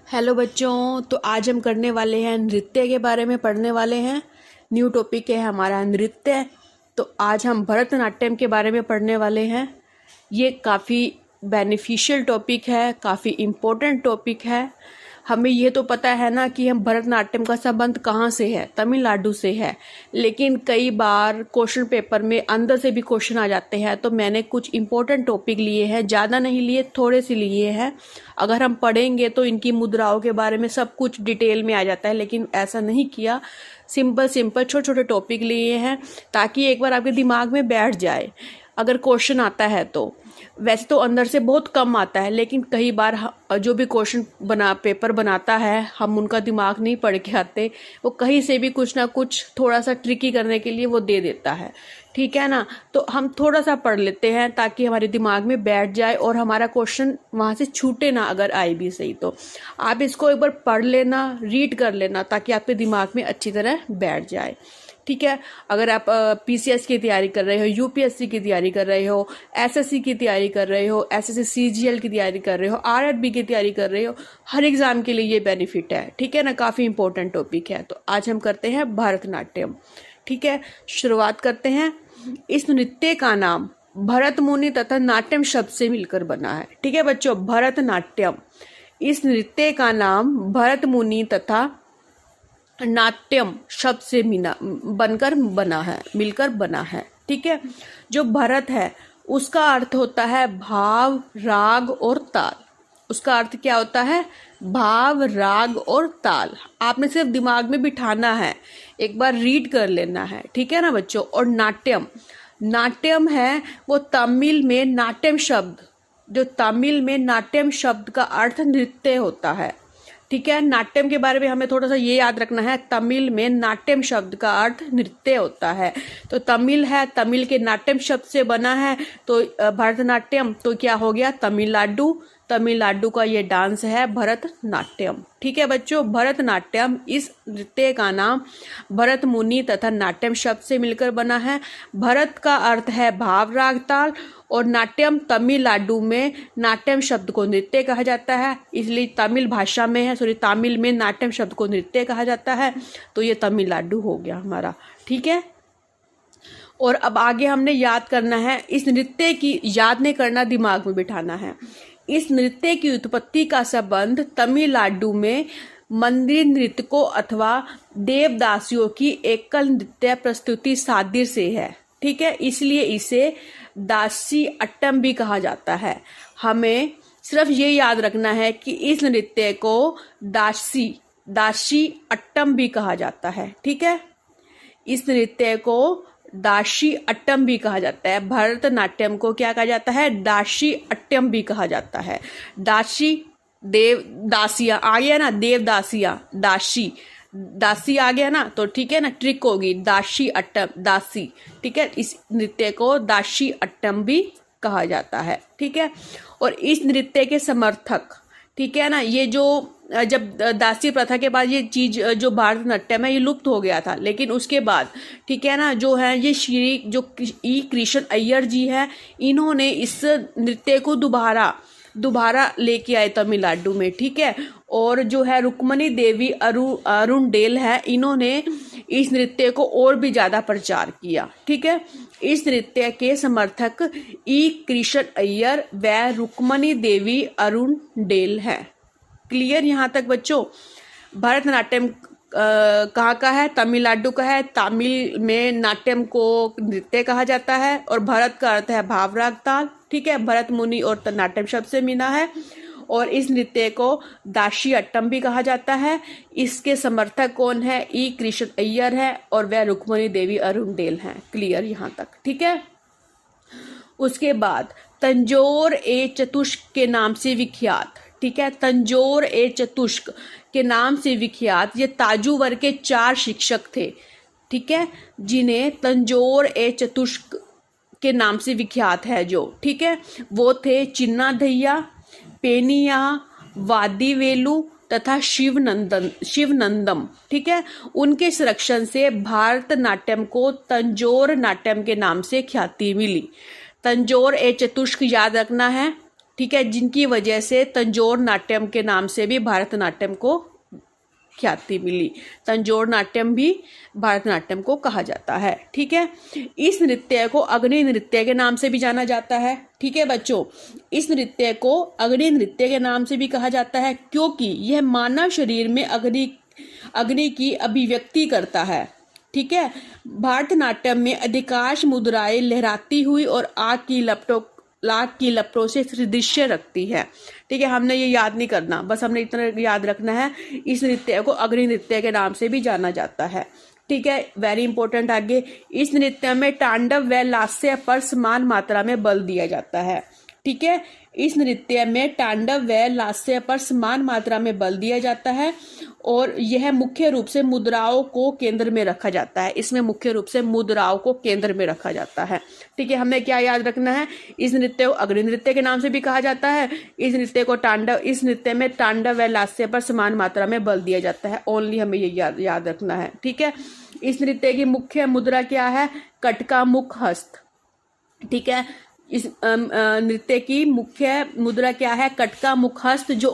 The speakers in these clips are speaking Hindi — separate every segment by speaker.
Speaker 1: हेलो बच्चों, तो आज हम करने वाले हैं नृत्य के बारे में पढ़ने वाले हैं। न्यू टॉपिक है हमारा नृत्य। तो आज हम भरतनाट्यम के बारे में पढ़ने वाले हैं। ये काफ़ी बेनिफिशियल टॉपिक है, काफ़ी इम्पोर्टेंट टॉपिक है। हमें ये तो पता है ना कि हम भरतनाट्यम का संबंध कहाँ से है, तमिलनाडु से है। लेकिन कई बार क्वेश्चन पेपर में अंदर से भी क्वेश्चन आ जाते हैं, तो मैंने कुछ इम्पोर्टेंट टॉपिक लिए हैं, ज़्यादा नहीं लिए, थोड़े से लिए हैं। अगर हम पढ़ेंगे तो इनकी मुद्राओं के बारे में सब कुछ डिटेल में आ जाता है, लेकिन ऐसा नहीं किया। सिंपल छोटे छोटे टॉपिक लिए हैं ताकि एक बार आपके दिमाग में बैठ जाए अगर क्वेश्चन आता है तो। वैसे तो अंदर से बहुत कम आता है, लेकिन कई बार जो भी क्वेश्चन पेपर बनाता है, हम उनका दिमाग नहीं पढ़ के आते, वो कहीं से भी कुछ ना कुछ थोड़ा सा ट्रिकी करने के लिए वो दे देता है। ठीक है ना, तो हम थोड़ा सा पढ़ लेते हैं ताकि हमारे दिमाग में बैठ जाए और हमारा क्वेश्चन वहाँ से छूटे ना। अगर आए भी सही तो आप इसको एक बार पढ़ लेना, रीड कर लेना, ताकि आपके दिमाग में अच्छी तरह बैठ जाए। ठीक है, अगर आप पीसीएस की तैयारी कर रहे हो, यूपीएससी की तैयारी कर रहे हो, एसएससी की तैयारी कर रहे हो, एसएससी सीजीएल की तैयारी कर रहे हो, आरआरबी की तैयारी कर रहे हो, हर एग्जाम के लिए ये बेनिफिट है। ठीक है ना, काफ़ी इंपॉर्टेंट टॉपिक है। तो आज हम करते हैं भरतनाट्यम। ठीक है, शुरुआत करते हैं। इस नृत्य का नाम भरत मुनि तथा नाट्यम शब्द से मिलकर बना है। ठीक है बच्चों, भरतनाट्यम, इस नृत्य का नाम भरत मुनि तथा नाट्यम शब्द से बनकर बना है, मिलकर बना है। ठीक है, जो भरत है उसका अर्थ होता है भाव, राग और ताल। उसका अर्थ क्या होता है? भाव, राग और ताल। आपने सिर्फ दिमाग में बिठाना है, एक बार रीड कर लेना है। ठीक है ना बच्चों। और नाट्यम, नाट्यम है वो तमिल में नाट्यम शब्द, जो तमिल में नाट्यम शब्द का अर्थ नृत्य होता है। ठीक है, नाट्यम के बारे में हमें थोड़ा सा ये याद रखना है, तमिल में नाट्यम शब्द का अर्थ नृत्य होता है। तो तमिल है, तमिल के नाट्यम शब्द से बना है, तो भरतनाट्यम तो क्या हो गया? तमिलनाडु, तमिलनाडु का ये डांस है भरतनाट्यम। ठीक है बच्चों, भरतनाट्यम, इस नृत्य का नाम भरत मुनि तथा नाट्यम शब्द से मिलकर बना है। भरत का अर्थ है भाव, राग, ताल, और नाट्यम तमिलनाडु में नाट्यम शब्द को नृत्य कहा जाता है, इसलिए तमिल भाषा में है, तमिल में नाट्यम शब्द को नृत्य कहा जाता है। तो ये तमिलनाडु हो गया हमारा। ठीक है, और अब आगे हमने याद करना है। इस नृत्य की याद नहीं करना, दिमाग में बिठाना है। इस नृत्य की उत्पत्ति का संबंध तमिलनाडु में मंदिर नृत्यकों अथवा देवदासियों की एकल नृत्य प्रस्तुति सादिर से है। ठीक है, इसलिए इसे दासी अट्टम भी कहा जाता है। हमें सिर्फ ये याद रखना है कि इस नृत्य को दासी अट्टम भी कहा जाता है। ठीक है, इस नृत्य को दासी अट्टम भी कहा जाता है। भरतनाट्यम को क्या कहा जाता है? दासी अट्टम भी कहा जाता है। दासी, देव दासिया आ गया ना, देवदासिया, दासी आ गया ना, तो ठीक है ना, ट्रिक होगी दासी अट्टम, दासी। ठीक है, इस नृत्य को दासी अट्टम भी कहा जाता है। ठीक है, और इस नृत्य के समर्थक, ठीक है ना, ये जो जब दासी प्रथा के बाद ये चीज जो भरतनाट्यम है ये लुप्त हो गया था, लेकिन उसके बाद ठीक है ना, जो है ये श्री जो ई कृष्ण अय्यर जी है, इन्होंने इस नृत्य को दोबारा लेके आए तमिलनाडु में। ठीक है, और जो है रुक्मणी देवी अरुणडेल है, इन्होंने इस नृत्य को और भी ज्यादा प्रचार किया। ठीक है, इस नृत्य के समर्थक ई कृष्ण अय्यर व रुक्मणी देवी अरुणडेल है। क्लियर यहाँ तक बच्चों? भरतनाट्यम कहाँ का है? तमिलनाडु का है। तमिल में नाट्यम को नृत्य कहा जाता है, और भरत का अर्थ है भाव, राग, ताल। ठीक है, भरत मुनि और नाट्यम शब्द से मिला है, और इस नृत्य को दासी अट्टम भी कहा जाता है। इसके समर्थक कौन है? ई कृष्ण अय्यर है, और वह रुक्मणी देवी अरुणडेल हैं। क्लियर यहाँ तक? ठीक है, उसके बाद तंजौर ए चतुष्क के नाम से विख्यात। ठीक है, तंजौर ए चतुष्क के नाम से विख्यात ये ताजू वर्ग के 4 शिक्षक थे। ठीक है, जिन्हें तंजौर ए चतुष्क के नाम से विख्यात है जो, ठीक है, वो थे चिन्ना दहिया, पेनिया, वादीवेलु तथा शिवनंदम। ठीक है, उनके संरक्षण से भारतनाट्यम को तंजौर नाट्यम के नाम से ख्याति मिली। तंजौर ए चतुष्क याद रखना है। ठीक है, जिनकी वजह से तंजौर नाट्यम के नाम से भी भरतनाट्यम को ख्याति मिली। तंजौर नाट्यम भी भरतनाट्यम को कहा जाता है। ठीक है, इस नृत्य को अग्नि नृत्य के नाम से भी जाना जाता है। ठीक है बच्चों, इस नृत्य को अग्नि नृत्य के नाम से भी कहा जाता है क्योंकि यह मानव शरीर में अग्नि की अभिव्यक्ति करता है। ठीक है, भरतनाट्यम में अधिकांश मुद्राएं लहराती हुई और आग की लपटों से दृश्य रखती है। ठीक है, हमने ये याद नहीं करना, बस हमने इतना याद रखना है, इस नृत्य को अग्नि नृत्य के नाम से भी जाना जाता है। ठीक है, वेरी इंपॉर्टेंट। आगे, इस नृत्य में तांडव व लास्य पर समान मात्रा में बल दिया जाता है। ठीक है, इस नृत्य में तांडव व लास्य पर समान मात्रा में बल दिया जाता है और यह मुख्य रूप से मुद्राओं को केंद्र में रखा जाता है। इसमें मुख्य रूप से मुद्राओं को केंद्र में रखा जाता है। ठीक है, हमें क्या याद रखना है, इस नृत्य को अग्नि नृत्य के नाम से भी कहा जाता है। इस नृत्य में तांडव व लास्य पर समान मात्रा में बल दिया जाता है। ओनली हमें ये याद रखना है। ठीक है, इस नृत्य की मुख्य मुद्रा क्या है, कटका मुख हस्त। ठीक है, इस नृत्य की मुख्य मुद्रा क्या है, कटका मुखहस्त, जो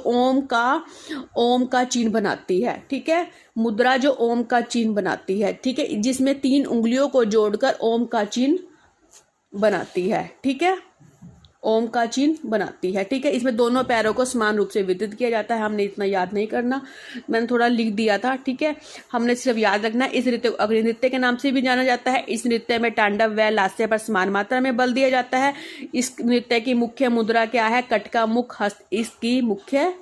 Speaker 1: ओम का चिन्ह बनाती है। ठीक है, मुद्रा जो ओम का चिन्ह बनाती है। ठीक है, जिसमें 3 उंगलियों को जोड़कर ओम का चिन्ह बनाती है। ठीक है, ओम का चिन्ह बनाती है। ठीक है, इसमें दोनों पैरों को समान रूप से विदित किया जाता है। हमने इतना याद नहीं करना, मैंने थोड़ा लिख दिया था। ठीक है, हमने सिर्फ याद रखना है, इस नृत्य को अग्नि नृत्य के नाम से भी जाना जाता है। इस नृत्य में तांडव व लास्य पर समान मात्रा में बल दिया जाता है। इस नृत्य की मुख्य मुद्रा क्या है, कटका मुख हस्त इसकी मुख्य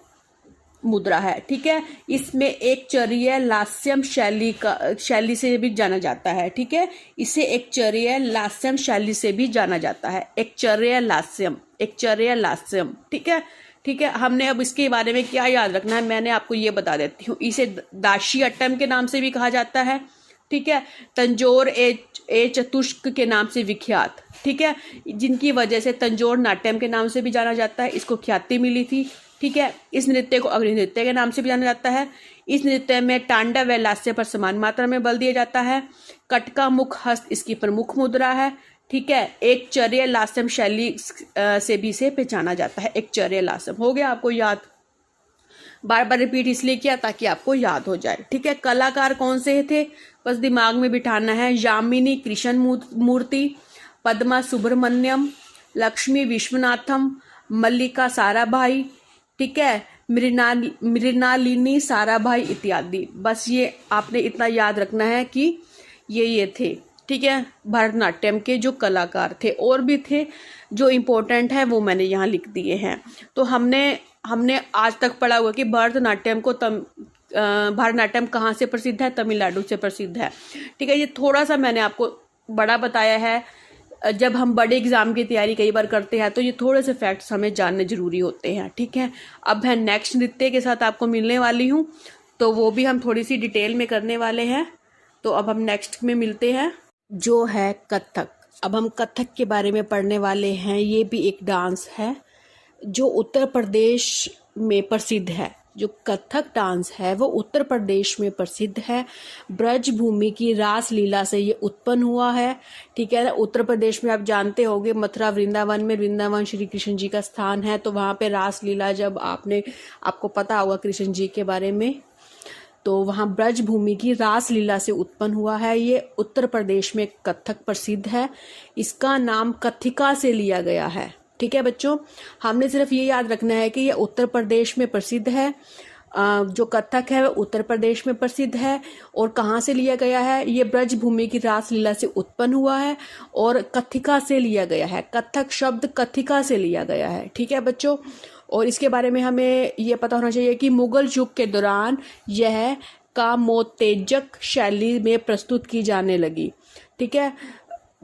Speaker 1: मुद्रा है। ठीक है, इसमें एक चर्य लास्यम शैली से भी जाना जाता है। ठीक है, इसे एक चर्य लास्यम शैली से भी जाना जाता है। एक चर्य लास्यम। ठीक है, ठीक है, हमने अब इसके बारे में क्या याद रखना है, मैंने आपको ये बता देती हूँ। इसे दाशी अट्टम के नाम से भी कहा जाता है। ठीक है, तंजौर ए चतुष्क के नाम से विख्यात। ठीक है, जिनकी वजह से तंजौर नाट्यम के नाम से भी जाना जाता है, इसको ख्याति मिली थी। ठीक है, इस नृत्य को अग्नि नृत्य के नाम से भी जाना जाता है। इस नृत्य में तांडव व लास्य पर समान मात्रा में बल दिया जाता है। कटका मुख हस्त इसकी प्रमुख मुद्रा है। ठीक है, एक चर्य लास्यम शैली से भी इसे पहचाना जाता है। एक चर्य लास्यम हो गया आपको याद, बार बार रिपीट इसलिए किया ताकि आपको याद हो जाए। ठीक है, कलाकार कौन से थे, बस दिमाग में बिठाना है। यामिनी कृष्ण मूर्ति, पद्मा सुब्रमण्यम, लक्ष्मी विश्वनाथम, मल्लिका साराभाई। ठीक है, मृणालिनी साराभाई इत्यादि। बस ये आपने इतना याद रखना है कि ये थे। ठीक है, भरतनाट्यम के जो कलाकार थे, और भी थे जो इम्पोर्टेंट है, वो मैंने यहाँ लिख दिए हैं। तो हमने आज तक पढ़ा हुआ कि भरतनाट्यम कहाँ से प्रसिद्ध है, तमिलनाडु से प्रसिद्ध है। ठीक है, ये थोड़ा सा मैंने आपको बड़ा बताया है। जब हम बड़े एग्जाम की तैयारी कई बार करते हैं तो ये थोड़े से फैक्ट्स हमें जानने जरूरी होते हैं। ठीक है, अब मैं नेक्स्ट नृत्य के साथ आपको मिलने वाली हूँ, तो वो भी हम थोड़ी सी डिटेल में करने वाले हैं। तो अब हम नेक्स्ट में मिलते हैं, जो है कथक। अब हम कथक के बारे में पढ़ने वाले हैं। ये भी एक डांस है जो उत्तर प्रदेश में प्रसिद्ध है। जो कथक डांस है वो उत्तर प्रदेश में प्रसिद्ध है। ब्रज भूमि की रास लीला से ये उत्पन्न हुआ है। ठीक है, उत्तर प्रदेश में आप जानते होंगे, मथुरा वृंदावन श्री कृष्ण जी का स्थान है। तो वहाँ पे रास लीला जब आपको पता होगा कृष्ण जी के बारे में, तो वहाँ ब्रज भूमि की रास लीला से उत्पन्न हुआ है। ये उत्तर प्रदेश में कथक प्रसिद्ध है। इसका नाम कथिका से लिया गया है। ठीक है बच्चों, हमने सिर्फ ये याद रखना है कि ये उत्तर प्रदेश में प्रसिद्ध है। जो कथक है वो उत्तर प्रदेश में प्रसिद्ध है। और कहाँ से लिया गया है, ये ब्रज भूमि की रास लीला से उत्पन्न हुआ है और कथिका से लिया गया है। कथक शब्द कथिका से लिया गया है। ठीक है बच्चों, और इसके बारे में हमें ये पता होना चाहिए कि मुगल युग के दौरान यह कामोत्तेजक शैली में प्रस्तुत की जाने लगी। ठीक है,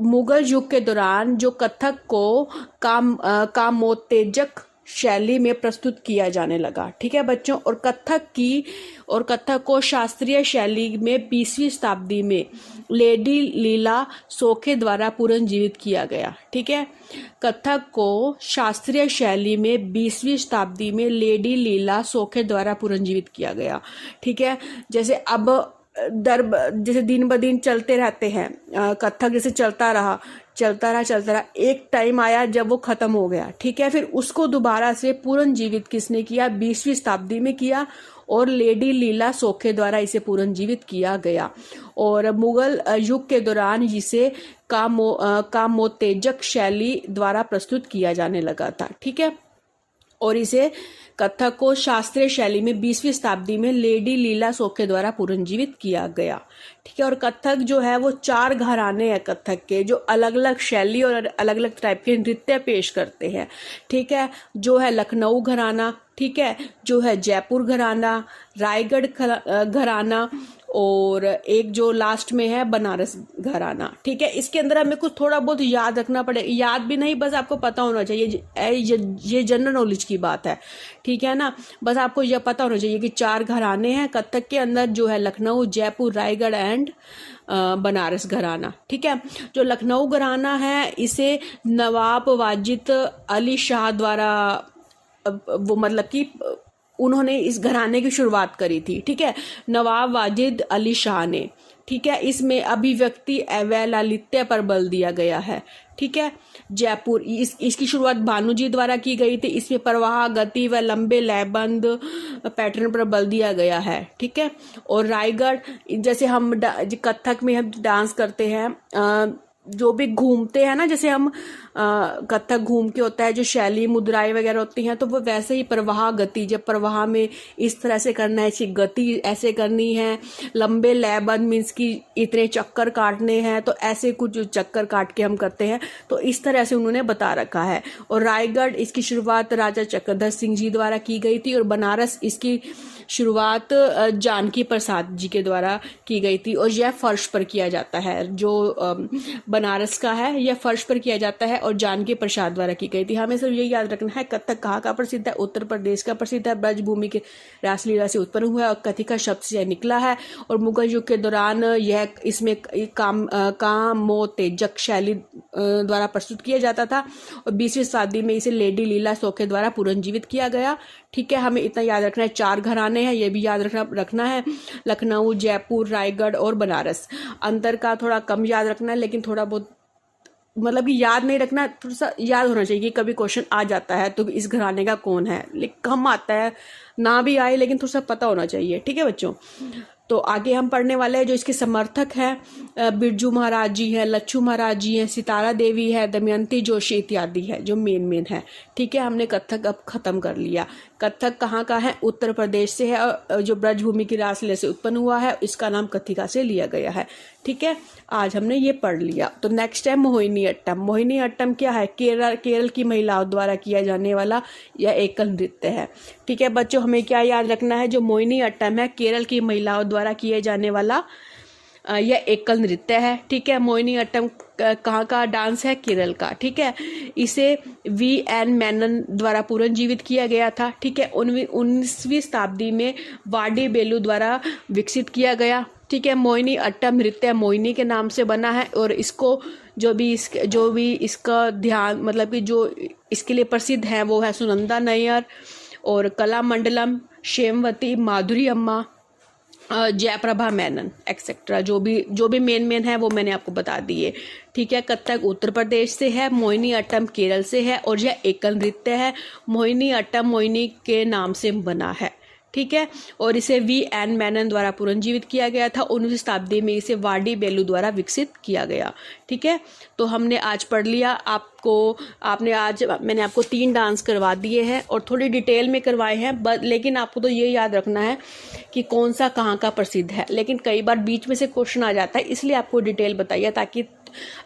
Speaker 1: मुगल युग के दौरान जो कथक को कामोत्तेजक शैली में प्रस्तुत किया जाने लगा। ठीक है बच्चों, और कथक को शास्त्रीय शैली में 20वीं शताब्दी में लेडी लीला सोखे द्वारा पुनर्जीवित किया गया। ठीक है, कथक को शास्त्रीय शैली में 20वीं शताब्दी में लेडी लीला सोखे द्वारा पुनर्जीवित किया गया। ठीक है, जैसे अब जैसे दिन ब दिन चलते रहते हैं, कथक जैसे चलता रहा, एक टाइम आया जब वो खत्म हो गया, ठीक है। फिर उसको दोबारा से पुनर्जीवित किसने किया? 20वीं शताब्दी में किया, और लेडी लीला सोखे द्वारा इसे पुनर्जीवित किया गया। और मुगल युग के दौरान इसे कामोत्तेजक शैली द्वारा प्रस्तुत किया जाने लगा था, ठीक है। और इसे कथक को शास्त्रीय शैली में 20वीं शताब्दी में लेडी लीला सोखे द्वारा पुनर्जीवित किया गया, ठीक है। और कथक जो है वो 4 घराने हैं कथक के, जो अलग अलग शैली और अलग अलग टाइप के नृत्य पेश करते हैं, ठीक है। जो है लखनऊ घराना, ठीक है, जो है जयपुर घराना, रायगढ़ घराना, और एक जो लास्ट में है बनारस घराना, ठीक है। इसके अंदर हमें कुछ थोड़ा बहुत याद रखना पड़ेगा, याद भी नहीं, बस आपको पता होना चाहिए, ये जनरल नॉलेज की बात है, ठीक है ना। बस आपको यह पता होना चाहिए कि 4 घराने हैं कथक के अंदर, जो है लखनऊ, जयपुर, रायगढ़ एंड बनारस घराना, ठीक है। जो लखनऊ घराना है इसे नवाब वाजिद अली शाह द्वारा, वो मतलब कि उन्होंने इस घराने की शुरुआत करी थी, ठीक है, नवाब वाजिद अली शाह ने, ठीक है। इसमें अभिव्यक्ति व लालित्य पर बल दिया गया है, ठीक है। जयपुर, इसकी शुरुआत भानु जी द्वारा की गई थी। इसमें प्रवाह, गति व लंबे लयबंद पैटर्न पर बल दिया गया है, ठीक है। और रायगढ़, जैसे हम कथक में हम डांस करते हैं, जो भी घूमते हैं ना, जैसे हम कथक घूम के होता है, जो शैली मुद्राएं वगैरह होती हैं, तो वो वैसे ही प्रवाह, गति, जब प्रवाह में इस तरह से करना है, इसकी गति ऐसे करनी है, लंबे लयबंद मीन्स की इतने चक्कर काटने हैं, तो ऐसे कुछ चक्कर काट के हम करते हैं, तो इस तरह से उन्होंने बता रखा है। और रायगढ़, इसकी शुरुआत राजा चक्रधर सिंह जी द्वारा की गई थी, और बनारस, इसकी शुरुआत जानकी प्रसाद जी के द्वारा की गई थी। और यह फर्श पर किया जाता है, जो बनारस का है यह फर्श पर किया जाता है, और जानकी प्रसाद द्वारा की गई थी। हमें सिर्फ यही याद रखना है, कथक कहाँ का प्रसिद्ध है? उत्तर प्रदेश का प्रसिद्ध है, ब्रजभूमि के रासलीला से उत्पन्न हुआ है, और कथिका शब्द से निकला है। और मुगल युग के दौरान यह इसमें कामोत्तेजक शैली द्वारा प्रस्तुत किया जाता था, और 20वीं शताब्दी में इसे लेडी लीला सोखे द्वारा पुनर्जीवित किया गया, ठीक है। हमें इतना याद रखना है, 4 घराने हैं, ये भी याद रखना है, लखनऊ, जयपुर, रायगढ़ और बनारस। अंतर का थोड़ा कम याद रखना है, लेकिन थोड़ा बहुत मतलब कि याद नहीं रखना, थोड़ा सा याद होना चाहिए कि कभी क्वेश्चन आ जाता है तो इस घराने का कौन है, लेकिन कम आता है, ना भी आए लेकिन थोड़ा सा पता होना चाहिए, ठीक है बच्चों। तो आगे हम पढ़ने वाले हैं, जो इसके समर्थक हैं बिरजू महाराज जी हैं, लच्छू महाराज जी हैं, सितारा देवी है, दमयंती जोशी इत्यादि है, जो मेन है, ठीक है। हमने कथक अब खत्म कर लिया। कथक कहाँ का है? उत्तर प्रदेश से है, और जो ब्रजभूमि की रासलीला से उत्पन्न हुआ है, इसका नाम कथिका से लिया गया है, ठीक है। आज हमने ये पढ़ लिया। तो नेक्स्ट है मोहिनी अट्टम। मोहिनी अट्टम क्या है? केरल की महिलाओं द्वारा किया जाने वाला यह एकल नृत्य है, ठीक है बच्चों। हमें क्या याद रखना है? जो मोहिनी अट्टम है केरल की महिलाओं द्वारा किए जाने वाला यह एकल नृत्य है, ठीक है। मोहिनी अट्टम कहाँ का डांस है? केरल का, ठीक है। इसे V.N. मेनन द्वारा पुनर्जीवित किया गया था, ठीक है। 19वीं शताब्दी में वाडी बेलू द्वारा विकसित किया गया, ठीक है। मोहिनी अट्टम नृत्य मोहिनी के नाम से बना है, और इसको जो भी इसका ध्यान मतलब कि जो इसके लिए प्रसिद्ध है वो है सुनंदा नैयर और कलामंडलम, शेमवती, माधुरी अम्मा, जयप्रभा मेनन एक्सेट्रा। जो भी मेन है वो मैंने आपको बता दिए, ठीक है। कथक उत्तर प्रदेश से है, मोहिनी अट्टम केरल से है, और यह एकल नृत्य है। मोहिनी अट्टम मोहिनी के नाम से बना है, ठीक है। और इसे V.N. मेनन द्वारा पुनर्जीवित किया गया था। 19वीं शताब्दी में इसे वाडी बेलू द्वारा विकसित किया गया, ठीक है। तो हमने आज पढ़ लिया। मैंने आपको 3 डांस करवा दिए हैं, और थोड़ी डिटेल में करवाए हैं, लेकिन आपको तो ये याद रखना है कि कौन सा कहाँ का प्रसिद्ध है। लेकिन कई बार बीच में से क्वेश्चन आ जाता है, इसलिए आपको डिटेल बताइए, ताकि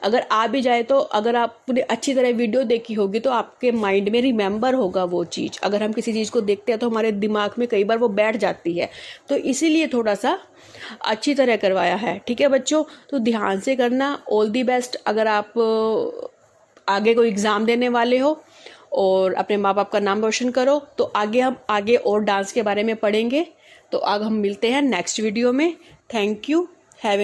Speaker 1: अगर आ भी जाए तो अगर आपने अच्छी तरह वीडियो देखी होगी तो आपके माइंड में रिमेंबर होगा वो चीज़। अगर हम किसी चीज़ को देखते हैं तो हमारे दिमाग में कई बार वो बैठ जाती है, तो इसीलिए थोड़ा सा अच्छी तरह करवाया है, ठीक है बच्चों। तो ध्यान से करना। All the best. अगर आप आगे कोई एग्ज़ाम देने वाले हो और अपने माँ बाप का नाम रोशन करो, तो हम आगे और डांस के बारे में पढ़ेंगे। तो अब हम मिलते हैं नेक्स्ट वीडियो में। Thank you. हैव